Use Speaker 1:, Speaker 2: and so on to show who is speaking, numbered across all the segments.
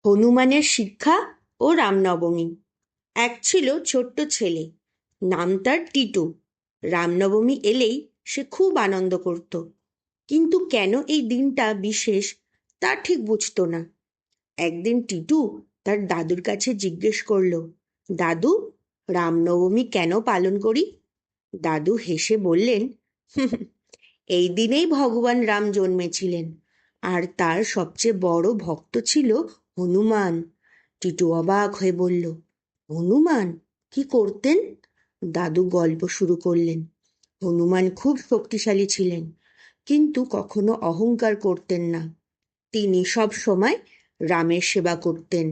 Speaker 1: হনুমানের শিক্ষা ও রামনবমী। এক ছিল ছোট্ট ছেলে, নাম তার টিটু। রামনবমী এলেই সে খুব আনন্দ করত, কিন্তু কেন এই দিনটা বিশেষ তা ঠিক বুঝতো না। একদিন টিটু তার দাদুর কাছে জিজ্ঞেস করলো, দাদু, রামনবমী কেন পালন করি? দাদু হেসে বললেন, "হুম, এই দিনেই ভগবান রাম জন্মেছিলেন, আর তার সবচেয়ে বড় ভক্ত ছিল হনুমান।" টিটু অবাক হয়ে বলল, হনুমান কি করতেন? দাদু গল্প শুরু করলেন। হনুমান খুব শক্তিশালী ছিলেন, কিন্তু কখনো অহংকার করতেন না। তিনি সব সময় রামের সেবা করতেন,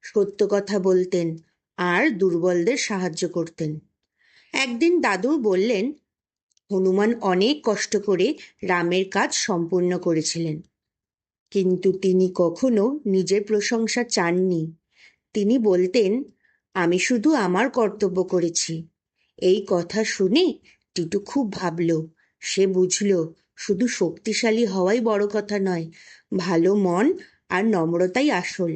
Speaker 1: সত্য কথা বলতেন, আর দুর্বলদের সাহায্য করতেন। একদিন দাদু বললেন, হনুমান অনেক কষ্ট করে রামের কাজ সম্পূর্ণ করেছিলেন, কিন্তু তিনি কখনো নিজের প্রশংসা চাননি। তিনি বলতেন, আমি শুধু আমার কর্তব্য করেছি। এই কথা শুনে টিটু খুব ভাবল। সে বুঝল, শুধু শক্তিশালী হওয়াই বড় কথা নয়, ভালো মন আর নম্রতাই আসল।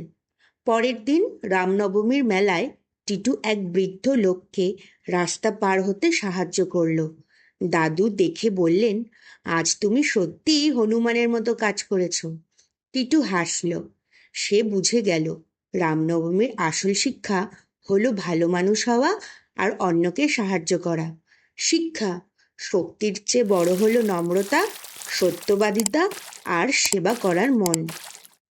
Speaker 1: পরের দিন রামনবমীর মেলায় টিটু এক বৃদ্ধ লোককে রাস্তা পার হতে সাহায্য করল। দাদু দেখে বললেন, আজ তুমি সত্যিই হনুমানের মতো কাজ করেছ। টিটু হাসল। সে বুঝে গেল, রামনবমীর আসল শিক্ষা হলো ভালো মানুষ হওয়া আর অন্যকে সাহায্য করা। শিক্ষা: শক্তির চেয়ে বড় হলো নম্রতা, সত্যবাদিতা আর সেবা করার মন।